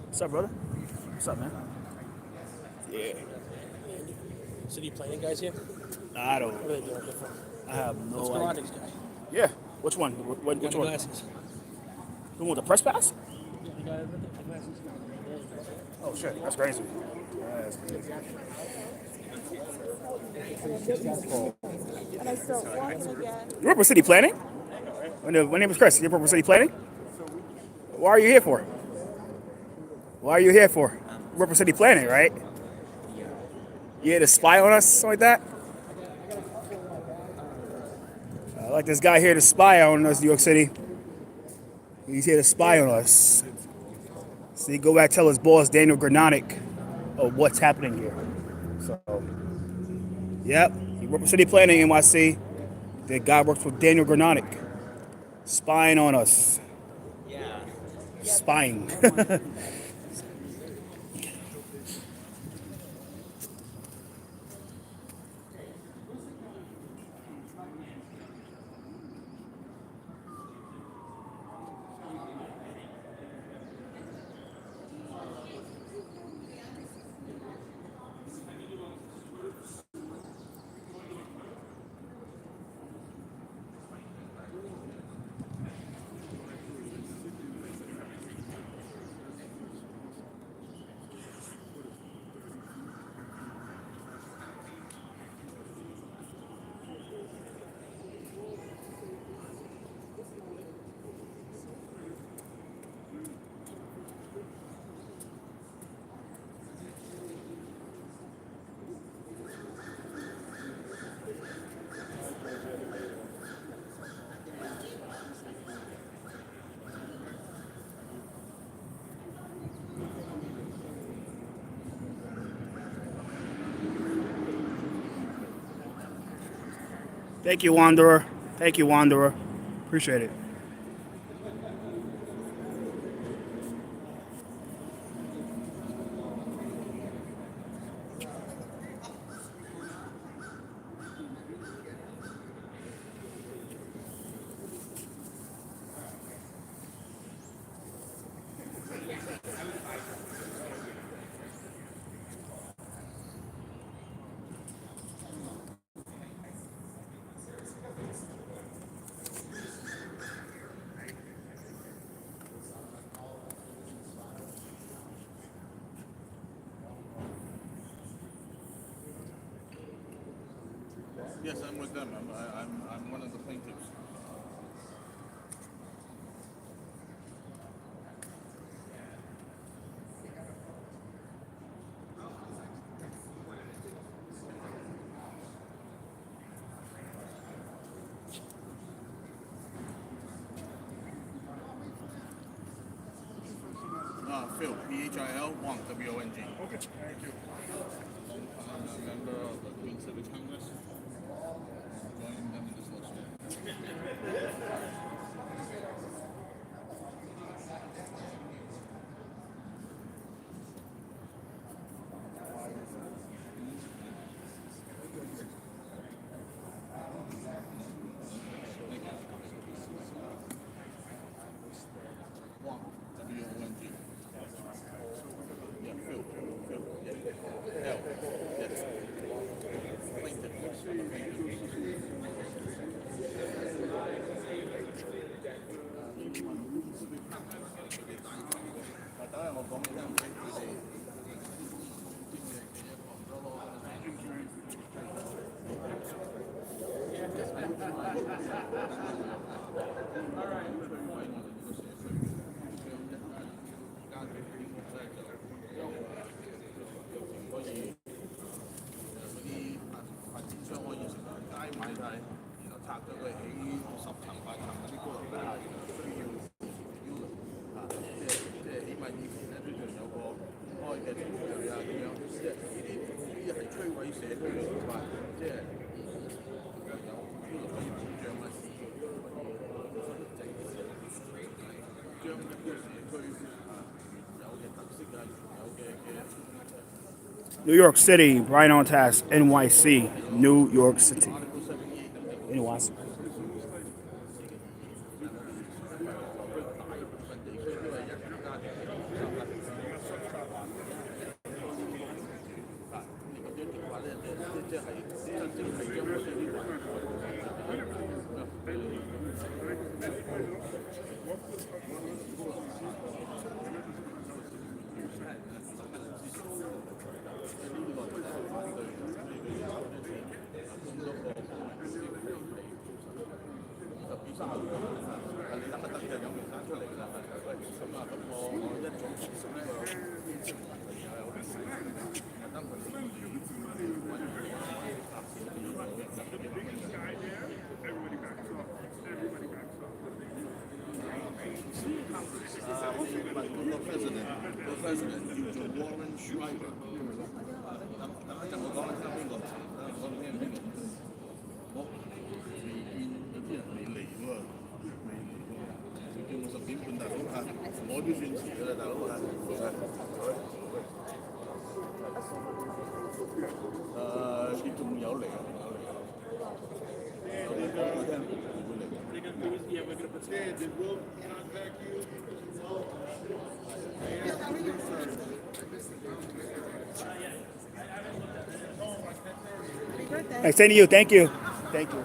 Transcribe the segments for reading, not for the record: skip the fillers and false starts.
What's up, brother? What's up, man? Yeah. City planning guys here? I don't. What are they doing different? I have Let's no go on idea. these guys. Yeah. Which one? Which The one? glasses. The one with the press pass? Yeah, the guy with the glasses. Oh shit, that's crazy. That's crazy. And I start walking again. You work for city planning? My name is Chris. You work for city planning? Why are you here for? Why are you here for? You work for city planning, right? You here to spy on us, something like that? Like this guy here to spy on us, New York City. He's here to spy on us. So he go back tell his boss, Daniel Granonic, of what's happening here. So, yep, he works for city planning, NYC. The guy works with Daniel Granonic, spying on us. Spying. Thank you, Wanderer. Thank you, Wanderer. Appreciate it. Yes, I'm with them. I'm one of the plaintiffs. Phil, Phil, Wong, WONG. Okay, thank you. I'm a member of the Queen Civic Congress. Joining them in this lawsuit. Wong, WONG. Yeah, Phil. Yeah. L. Yes. New York City, right on task. NYC, New York City. NYC. 你等咪等就有名單出嚟㗎啦。喂，咁啊，咁我一早接受呢個有啲細，等佢個 president 叫做 Warren Schreiber。等一陣我講你聽邊個？我講你聽邊個？我未見有啲人未嚟喎，未嚟喎。叫我10點半大佬啊！我都算遲㗎啦，大佬啊！佢仲有嚟啊！有嚟講我聽，會嚟。Hey, same to you. Thank you. Thank you. Thank you.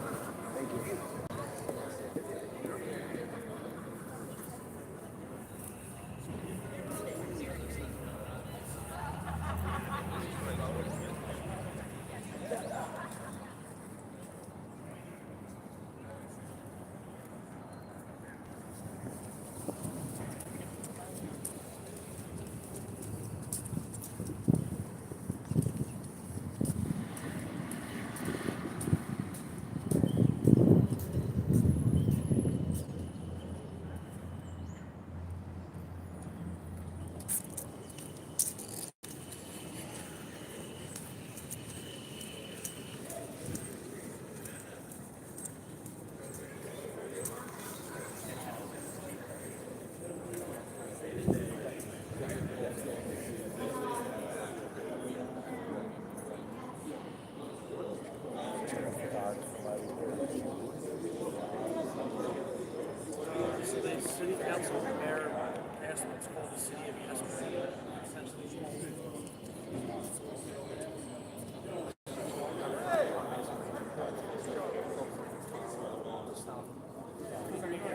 So the city council mayor passed what's called the city of Aspen.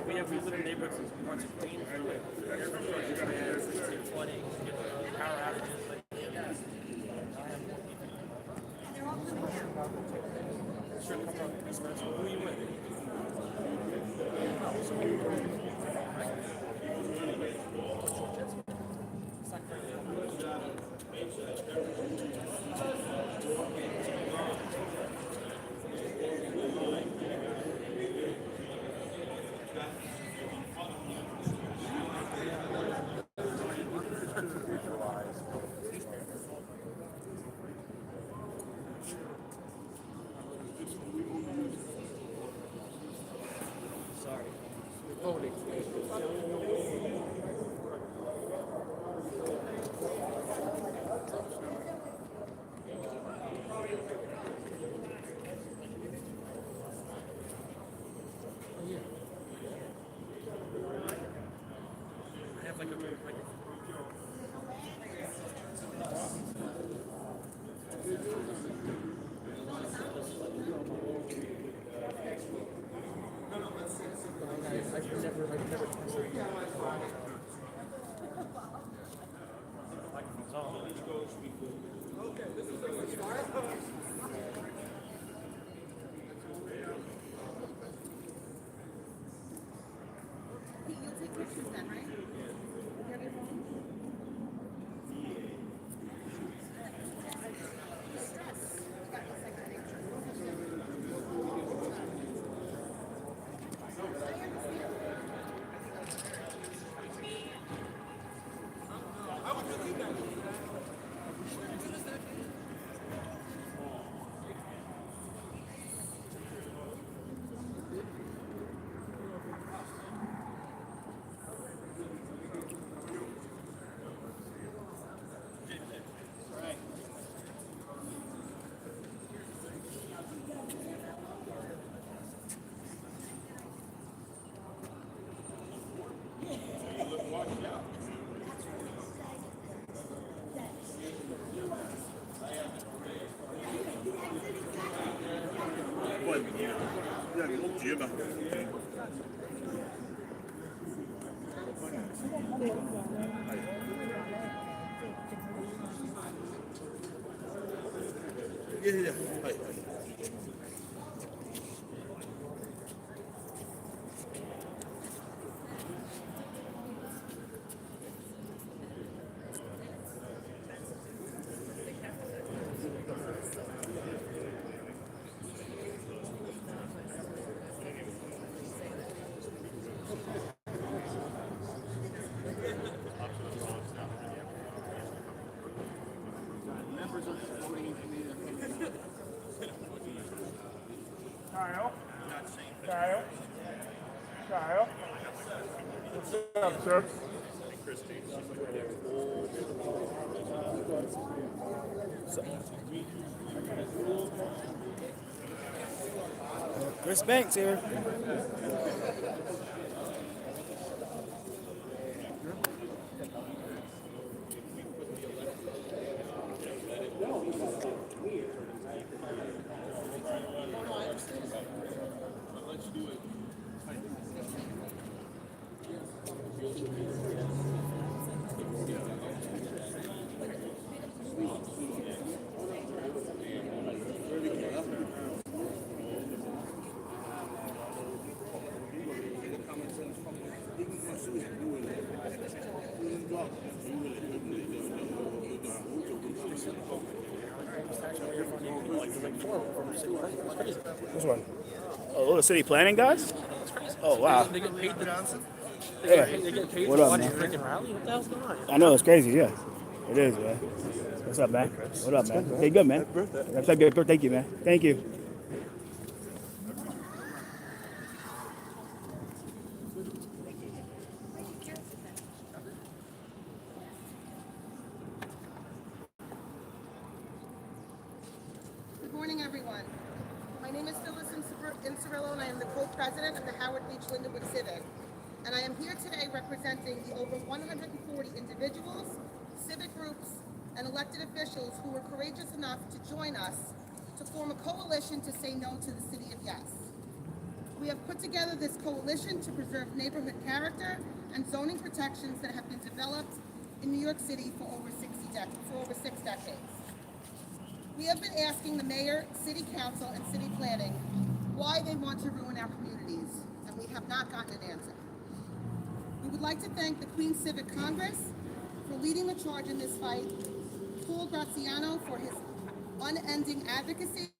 We live in neighborhoods in parts of Queens where air infrastructure, flooding, power outages. Sure, come on. Who are you with? You'll take pictures then, right? With your phone? up, sir? Chris Banks here. Which one? Oh, the city planning guys? Oh, wow. They get paid Johnson. Yeah. They get paid What to up, watch man? a freaking rally. What the hell's going on? I know, it's crazy, yeah. It is, man. What's up, man? What up, man? Hey, good, man. That's a good. Thank you, man. Thank you. Good morning, everyone. My name is Phyllis Incerillo, and I am the co-president of the Howard Beach Lindenwood Civic. And I am here today representing the over 140 individuals, civic groups, and elected officials who were courageous enough to join us to form a coalition to say no to the City of Yes. We have put together this coalition to preserve neighborhood character and zoning protections that have been developed in New York City for over 6 decades. We have been asking the mayor, city council, and city planning why they want to ruin our communities, and we have not gotten an answer. We would like to thank the Queens Civic Congress for leading the charge in this fight, Paul Graziano for his unending advocacy,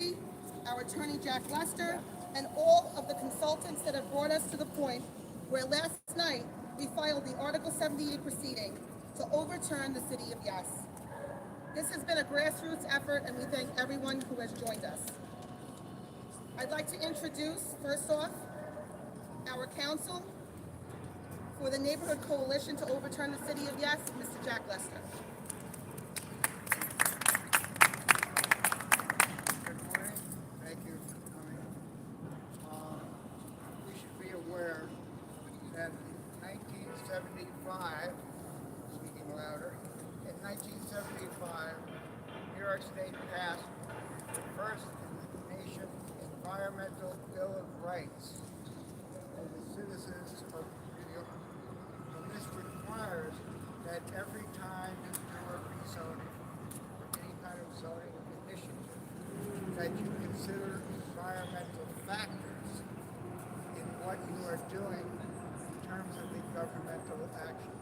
our attorney Jack Lester, and all of the consultants that have brought us to the point where last night we filed the Article 78 proceeding to overturn the City of Yes. This has been a grassroots effort, and we thank everyone who has joined us. I'd like to introduce, first off, our counsel for the Neighborhood Coalition to overturn the City of Yes, Mr. Jack Lester. Good morning. Thank you for coming. We should be aware that in 1975, speaking louder, in 1975, New York State passed the first in the nation Environmental Bill of Rights of the citizens of New York. And this requires that every time you do a rezoning or any kind of zoning initiative, that you consider environmental factors in what you are doing in terms of the governmental action.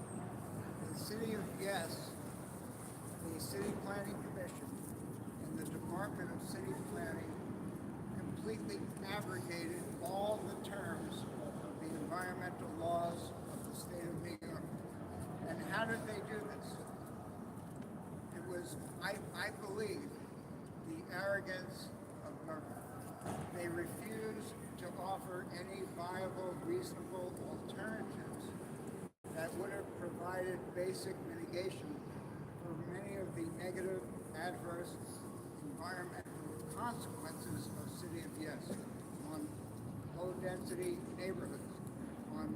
The City of Yes, the City Planning Commission, and the Department of City Planning completely abrogated all the terms of the environmental laws of the state of New York. And how did they do this? It was, I believe, the arrogance of government. They refused to offer any viable, reasonable alternatives that would have provided basic mitigation for many of the negative, adverse environmental consequences of City of Yes on low-density neighborhoods, on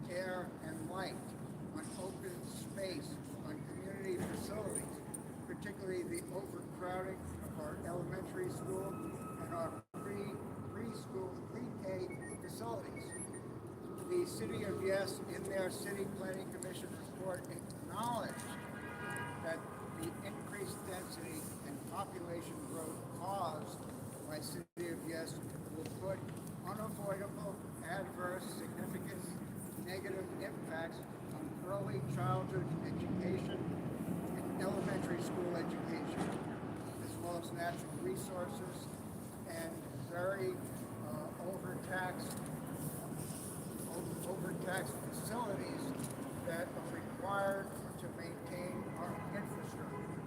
air and light, on open space, on community facilities, particularly the overcrowding of our elementary school and our preschool, pre-K facilities. The City of Yes, in their City Planning Commission report, acknowledged that the increased density and population growth caused by City of Yes will put unavoidable, adverse, significant negative impacts on early childhood education and elementary school education, as well as natural resources and very overtaxed facilities that are required to maintain our infrastructure.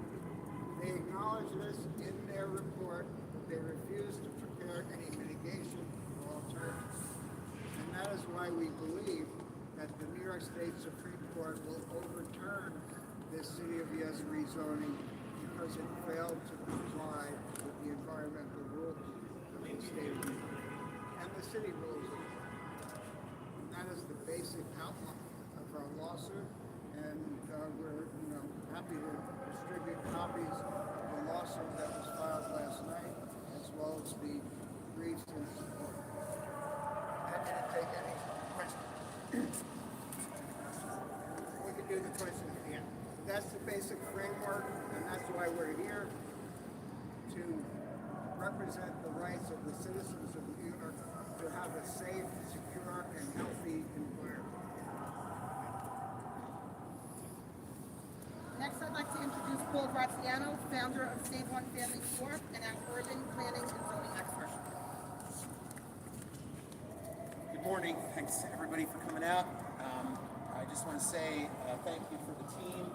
They acknowledge this in their report. They refuse to prepare any mitigation or alternatives. And that is why we believe that the New York States Supreme Court will overturn this City of Yes rezoning because it failed to comply with the environmental rules of the state of New York and the city rules. And that is the basic outline of our lawsuit, and we're happy to distribute copies of the lawsuit that was filed last night, as well as the briefs in support. Happy to take any questions. We can do the questions at the end. That's the basic framework, and that's why we're here, to represent the rights of the citizens of New York to have a safe, secure, and healthy environment. Next, I'd like to introduce Paul Graziano, founder of Save One Family Corp. And our urban planning and zoning expert. Good morning. Thanks everybody for coming out. I just want to say thank you for the team.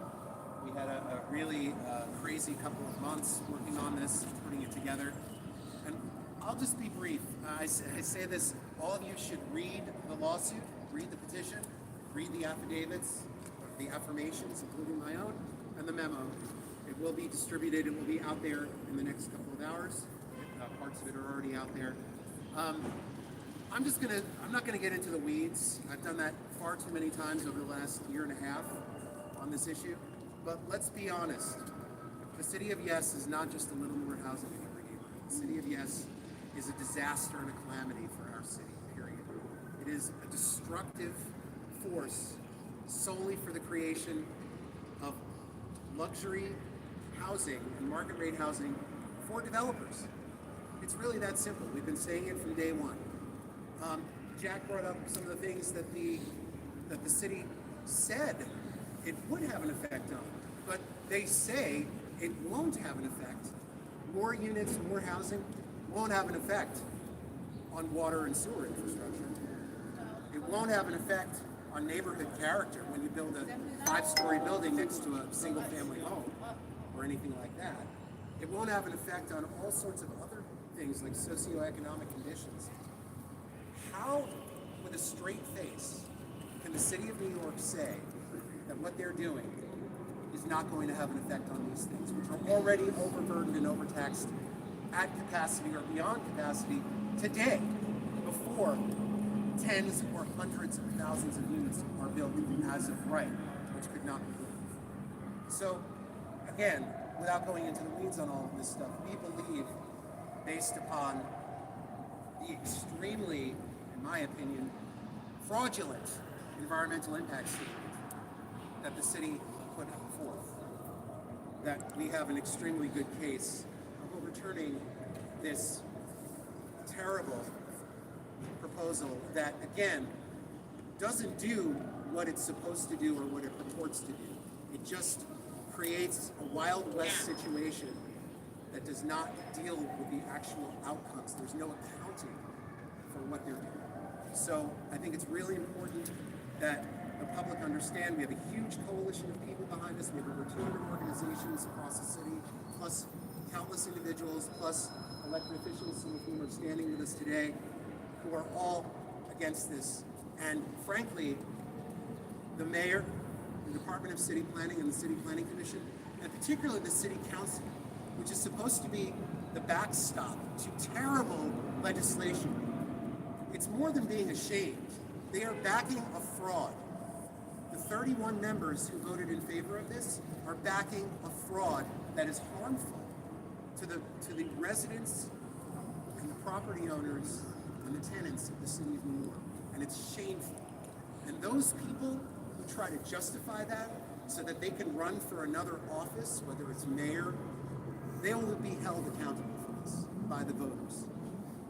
We had a really crazy couple of months working on this, putting it together. And I'll just be brief. I say this, all of you should read the lawsuit, read the petition, read the affidavits, the affirmations, including my own, and the memo. It will be distributed. It will be out there in the next couple of hours. Parts of it are already out there. I'm not gonna get into the weeds. I've done that far too many times over the last year and a half on this issue. But let's be honest. The City of Yes is not just a little more housing in every neighborhood. The City of Yes is a disaster and a calamity for our city, period. It is a destructive force solely for the creation of luxury housing and market rate housing for developers. It's really that simple. We've been saying it from day one. Jack brought up some of the things that the city said it would have an effect on, but they say it won't have an effect. More units, more housing won't have an effect on water and sewer infrastructure. It won't have an effect on neighborhood character when you build a 5-story building next to a single-family home or anything like that. It won't have an effect on all sorts of other things like socioeconomic conditions. How, with a straight face, can the city of New York say that what they're doing is not going to have an effect on these things, which are already overburdened and overtaxed at capacity or beyond capacity today, before tens or hundreds of thousands of units are built as of right, which could not be built. So, again, without going into the weeds on all of this stuff, we believe, based upon the extremely, in my opinion, fraudulent environmental impact statement that the city put forth, that we have an extremely good case of overturning this terrible proposal that, again, doesn't do what it's supposed to do or what it purports to do. It just creates a Wild West situation that does not deal with the actual outcomes. There's no accounting for what they're doing. So I think it's really important that the public understand we have a huge coalition of people behind us. We have over 200 organizations across the city, plus countless individuals, plus elected officials, some of whom are standing with us today, who are all against this. And frankly, the mayor, the Department of City Planning and the City Planning Commission, and particularly the City Council, which is supposed to be the backstop to terrible legislation. It's more than being ashamed. They are backing a fraud. The 31 members who voted in favor of this are backing a fraud that is harmful to the residents and the property owners and the tenants of the city of New York. And it's shameful. And those people who try to justify that so that they can run for another office, whether it's mayor, they will be held accountable for this by the voters,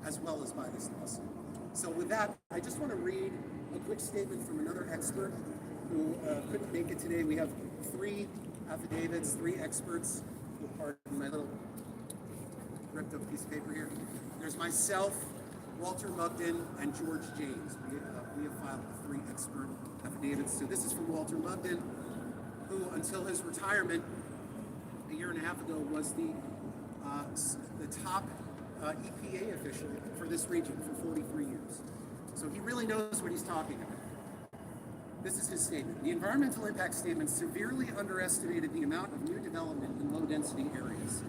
as well as by this lawsuit. So with that, I just want to read a quick statement from another expert who couldn't make it today. We have 3 affidavits, 3 experts. Pardon my little ripped up piece of paper here. There's myself, Walter Mugden, and George James. We have filed 3 expert affidavits. So this is from Walter Mugden, who until his retirement a year and a half ago was the top EPA official for this region for 43 years. So he really knows what he's talking about. This is his statement. The environmental impact statement severely underestimated the amount of new development in low-density areas.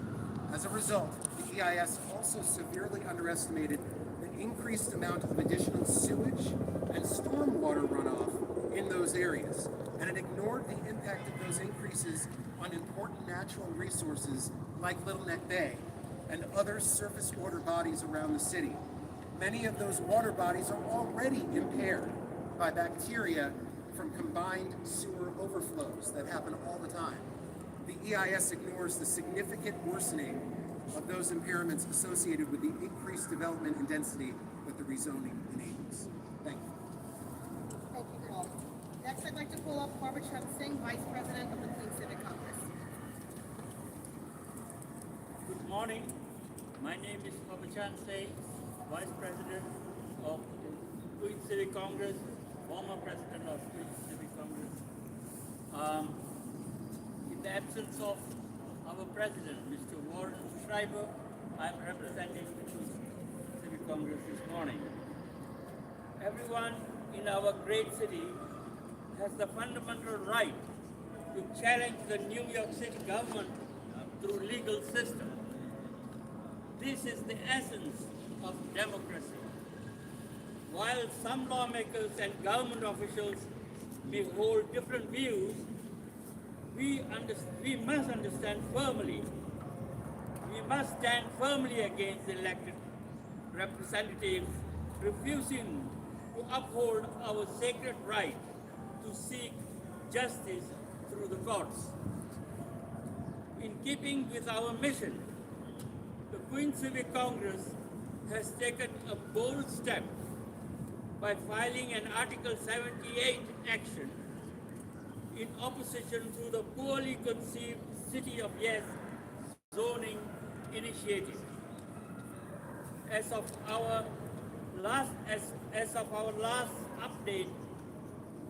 As a result, the EIS also severely underestimated the increased amount of additional sewage and stormwater runoff in those areas, and it ignored the impact of those increases on important natural resources like Little Neck Bay and other surface water bodies around the city. Many of those water bodies are already impaired by bacteria from combined sewer overflows that happen all the time. The EIS ignores the significant worsening of those impairments associated with the increased development and density that the rezoning enables. Thank you. Thank you, Paul. Next, I'd like to call up Barbara Singh, Vice President of the Queens Civic Congress. Good morning. My name is Babachan Singh, Vice President of Queens Civic Congress, former President of Queens Civic Congress. In the absence of our President, Mr. Warren Schreiber, I am representing the Queens Civic Congress this morning. Everyone in our great city has the fundamental right to challenge the New York City government through legal system. This is the essence of democracy. While some lawmakers and government officials may hold different views, we must understand firmly, we must stand firmly against elected representatives refusing to uphold our sacred right to seek justice through the courts. In keeping with our mission, the Queens Civic Congress has taken a bold step by filing an Article 78 action in opposition to the poorly conceived City of Yes zoning initiative. As of our last update,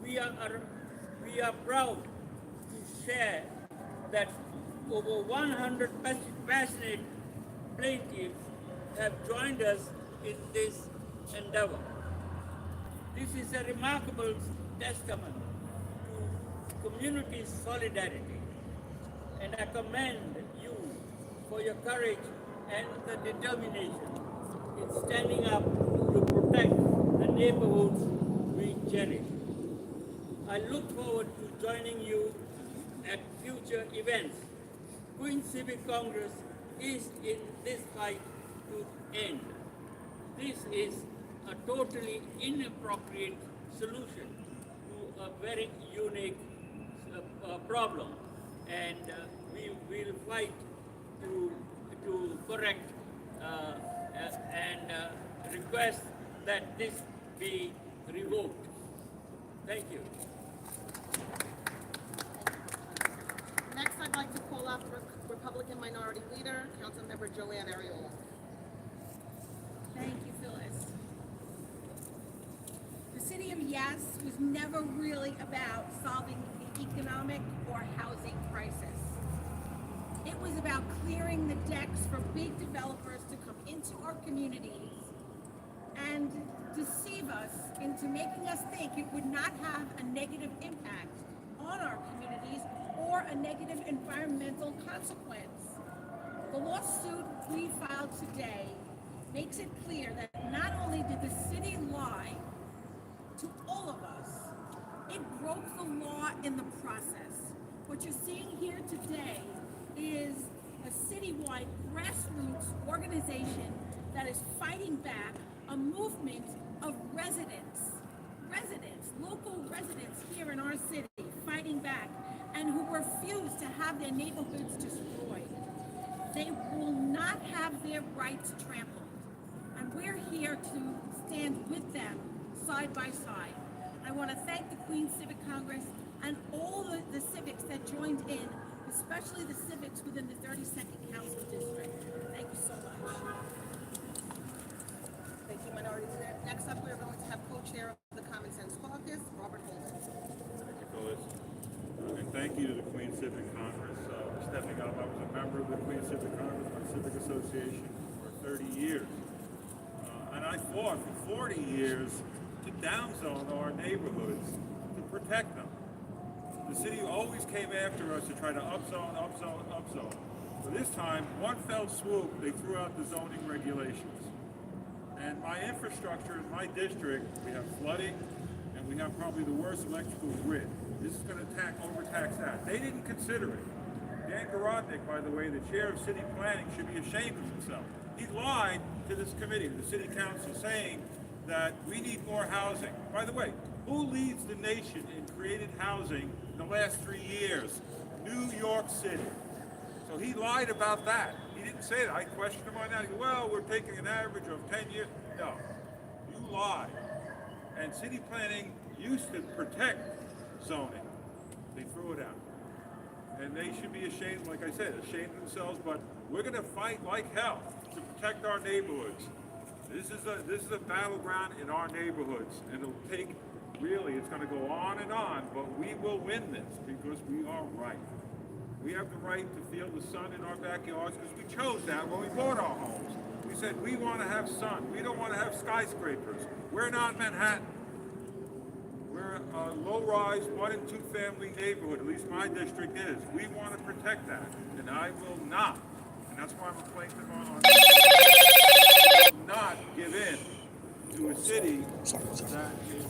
we are proud to share that over 100 passionate plaintiffs have joined us in this endeavor. This is a remarkable testament to community solidarity, and I commend you for your courage and the determination in standing up to protect the neighborhoods we cherish. I look forward to joining you at future events. Queens Civic Congress is in this fight to end. This is a totally inappropriate solution to a very unique problem, and we will fight to correct and request that this be revoked. Thank you. Next, I'd like to call up Republican Minority Leader, Councilmember Joanne Ariola. Thank you, Phyllis. The City of Yes was never really about solving the economic or housing crisis. It was about clearing the decks for big developers to come into our communities and deceive us into making us think it would not have a negative impact on our communities or a negative environmental consequence. The lawsuit we filed today makes it clear that not only did the city lie to all of us, it broke the law in the process. What you're seeing here today is a citywide grassroots organization that is fighting back a movement of local residents here in our city, fighting back, and who refuse to have their neighborhoods destroyed. They will not have their rights trampled. And we're here to stand with them side by side. I want to thank the Queens Civic Congress and all the civics that joined in, especially the civics within the 32nd Council District. Thank you so much. Thank you, Minority Leader. Next up, we're going to have co-chair of the Common Sense Caucus, Robert Holden. Thank you, Phyllis. And thank you to the Queens Civic Congress for stepping up. I was a member of the Queens Civic Congress, my civic association, for 30 years. And I fought for 40 years to downzone our neighborhoods to protect them. The city always came after us to try to upzone. But this time, one fell swoop, they threw out the zoning regulations. And my infrastructure in my district, we have flooding, and we have probably the worst electrical grid. This is going to overtax that. They didn't consider it. Dan Garodnick, by the way, the chair of city planning, should be ashamed of himself. He lied to this committee, the city council, saying that we need more housing. By the way, who leads the nation in created housing in the last 3 years? New York City. So he lied about that. He didn't say that. I questioned him on that. He said, well, we're taking an average of 10 years. No, you lied. And city planning used to protect zoning. They threw it out. And they should be ashamed, like I said, ashamed of themselves, but we're going to fight like hell to protect our neighborhoods. This is a battleground in our neighborhoods, and it'll take, really, it's going to go on, but we will win this because we are right. We have the right to feel the sun in our backyards because we chose that when we bought our homes. We said we want to have sun. We don't want to have skyscrapers. We're not Manhattan. We're a low-rise, 1- and 2-family neighborhood, at least my district is. We want to protect that, and I will not. And that's why I'm a plaintiff on I will not give in to a city that is